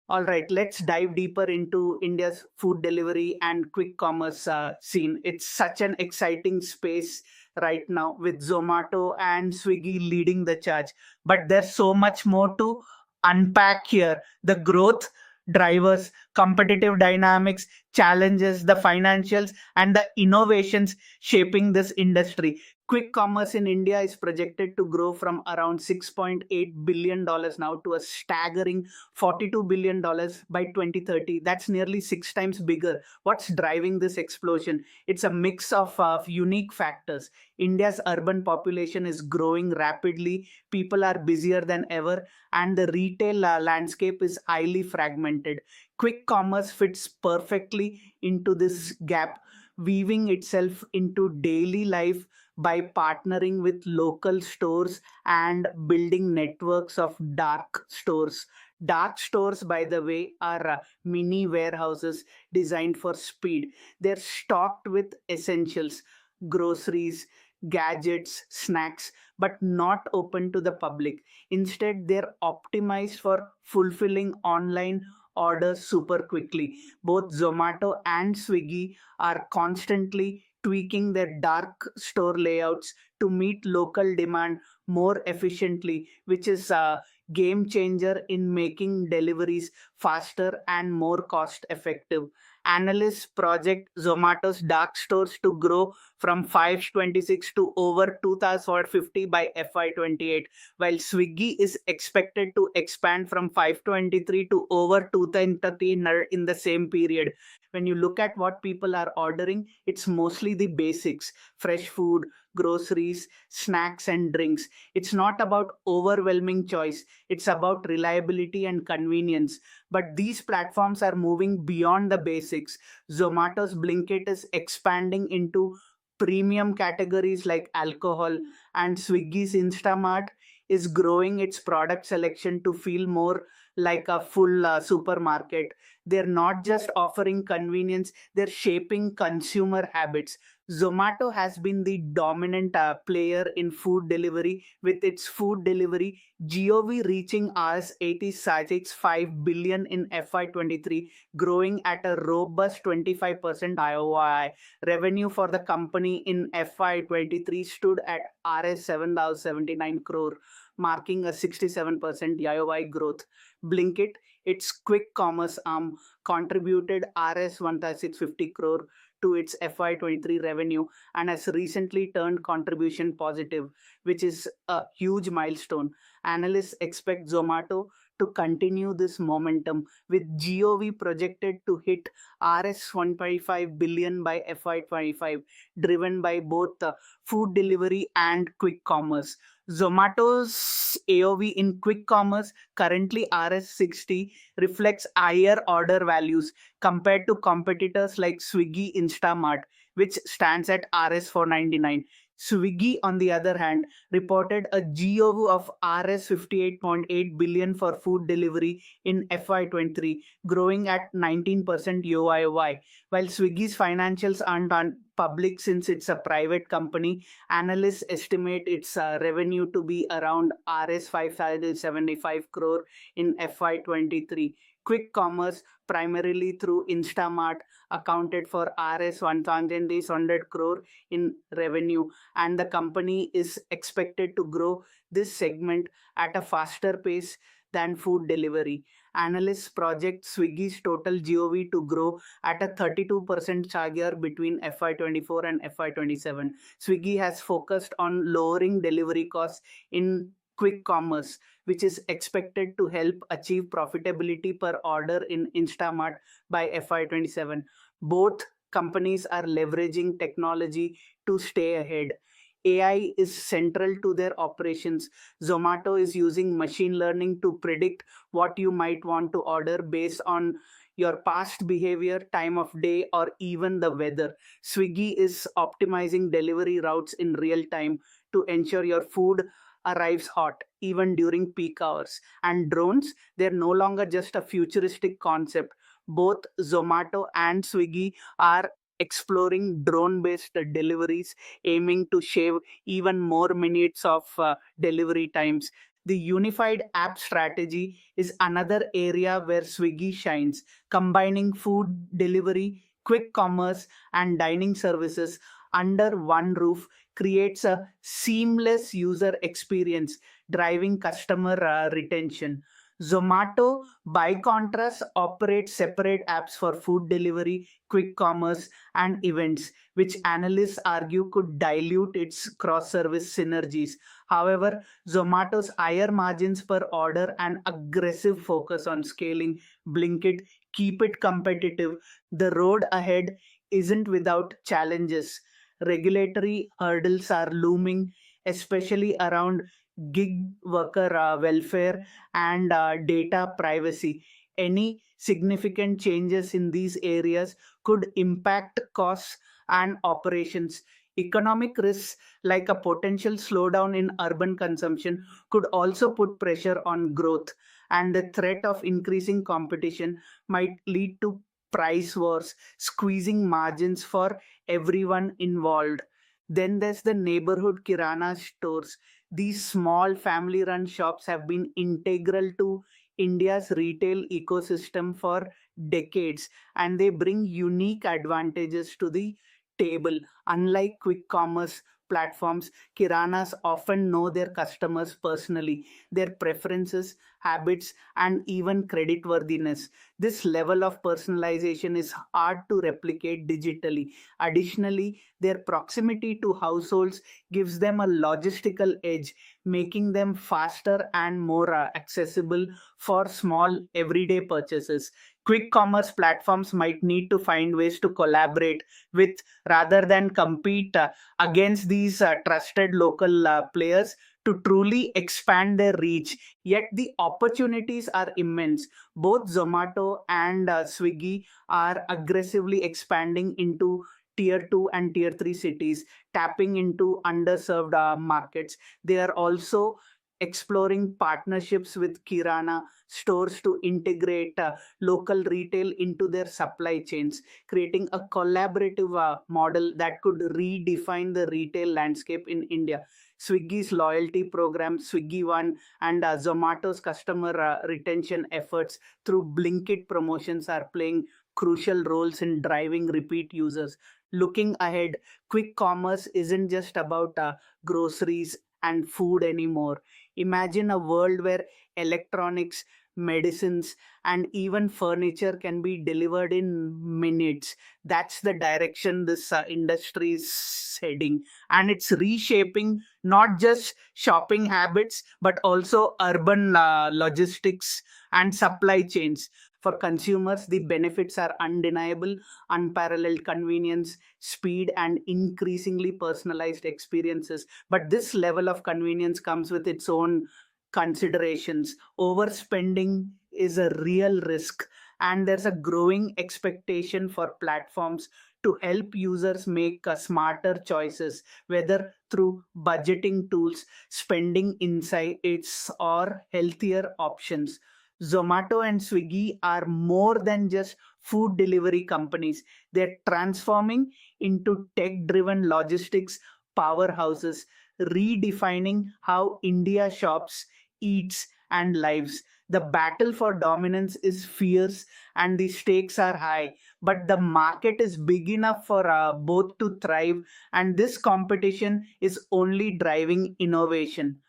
All right, let's dive deeper into India's food delivery and quick commerce scene. It's such an exciting space right now with Zomato and Swiggy leading the charge. But there's so much more to unpack here. The growth drivers, competitive dynamics, challenges, the financials, and the innovations shaping this industry. Quick commerce in India is projected to grow from around $6.8 billion now to a staggering $42 billion by 2030. That's nearly six times bigger. What's driving this explosion? It's a mix of unique factors. India's urban population is growing rapidly, people are busier than ever, and the retail landscape is highly fragmented. Quick commerce fits perfectly into this gap, weaving itself into daily life by partnering with local stores and building networks of dark stores. Dark stores, by the way, are mini warehouses designed for speed. They're stocked with essentials, groceries, gadgets, snacks, but not open to the public. Instead, they're optimized for fulfilling online orders super quickly. Both Zomato and Swiggy are constantly tweaking their dark store layouts to meet local demand more efficiently, which is game changer in making deliveries faster and more cost effective. Analysts project Zomato's dark stores to grow from 526 to over 2,450 by FY28, while Swiggy is expected to expand from 523 to over 230 in the same period. When you look at what people are ordering, it's mostly the basics: fresh food, groceries, snacks, and drinks. It's not about overwhelming choice, it's about reliability and convenience. But these platforms are moving beyond the basics. Zomato's Blinkit is expanding into premium categories like alcohol, and Swiggy's Instamart is growing its product selection to feel more like a full supermarket. They're not just offering convenience, they're shaping consumer habits. Zomato has been the dominant player in food delivery, with its food delivery GOV reaching Rs 86.5 billion in FY23, growing at a robust 25% IOI. Revenue for the company in FY23 stood at Rs 7,079 crore, marking a 67% IOI growth. Blinkit, its quick commerce arm, contributed Rs 1,650 crore to its FY23 revenue and has recently turned contribution positive, which is a huge milestone. Analysts expect Zomato to continue this momentum, with GOV projected to hit Rs 1.5 billion by FY25, driven by both food delivery and quick commerce. Zomato's AOV in quick commerce, currently Rs 60, reflects higher order values compared to competitors like Swiggy Instamart, which stands at Rs 499. Swiggy, on the other hand, reported a GOV of Rs 58.8 billion for food delivery in FY23, growing at 19% YoY. While Swiggy's financials aren't on public since it's a private company, analysts estimate its revenue to be around Rs 5,075 crore in FY23. Quick commerce, primarily through Instamart, accounted for Rs 1,800 crore in revenue, and the company is expected to grow this segment at a faster pace than food delivery. Analysts project Swiggy's total GOV to grow at a 32% CAGR between FY24 and FY27. Swiggy has focused on lowering delivery costs in quick commerce, which is expected to help achieve profitability per order in Instamart by FY27. Both companies are leveraging technology to stay ahead. AI is central to their operations. Zomato is using machine learning to predict what you might want to order based on your past behavior, time of day, or even the weather. Swiggy is optimizing delivery routes in real time to ensure your food arrives hot, even during peak hours. And drones, they're no longer just a futuristic concept. Both Zomato and Swiggy are exploring drone based deliveries, aiming to shave even more minutes of delivery times. The unified app strategy is another area where Swiggy shines, combining food delivery, quick commerce, and dining services under one roof creates a seamless user experience, driving customer retention. Zomato, by contrast, operates separate apps for food delivery, quick commerce, and events, which analysts argue could dilute its cross service synergies. However, Zomato's higher margins per order and aggressive focus on scaling Blinkit keep it competitive. The road ahead isn't without challenges. Regulatory hurdles are looming, especially around gig worker welfare and data privacy. Any significant changes in these areas could impact costs and operations. Economic risks like a potential slowdown in urban consumption could also put pressure on growth, and the threat of increasing competition might lead to price wars, squeezing margins for everyone involved. Then there's the neighborhood Kirana stores. These small family run shops have been integral to India's retail ecosystem for decades, and they bring unique advantages to the table. Unlike quick commerce platforms, Kiranas often know their customers personally, their preferences, habits, and even creditworthiness. This level of personalization is hard to replicate digitally. Additionally, their proximity to households gives them a logistical edge, making them faster and more accessible for small everyday purchases. Quick commerce platforms might need to find ways to collaborate with rather than compete against these trusted local players to truly expand their reach. Yet the opportunities are immense. Both Zomato and Swiggy are aggressively expanding into tier 2 and tier 3 cities, tapping into underserved markets. They are also exploring partnerships with Kirana stores to integrate local retail into their supply chains, creating a collaborative model that could redefine the retail landscape in India. Swiggy's loyalty program, Swiggy One, and Zomato's customer retention efforts through Blinkit promotions are playing crucial roles in driving repeat users. Looking ahead, quick commerce isn't just about groceries and food anymore. Imagine a world where electronics, medicines, and even furniture can be delivered in minutes. That's the direction this industry is heading. And it's reshaping not just shopping habits, but also urban logistics and supply chains. For consumers, the benefits are undeniable: unparalleled convenience, speed, and increasingly personalized experiences. But this level of convenience comes with its own considerations. Overspending is a real risk, and there's a growing expectation for platforms to help users make smarter choices, whether through budgeting tools, spending insights, or healthier options. Zomato and Swiggy are more than just food delivery companies. They're transforming into tech driven logistics powerhouses, redefining how India shops, eats, and lives. The battle for dominance is fierce and the stakes are high, but the market is big enough for both to thrive, and this competition is only driving innovation.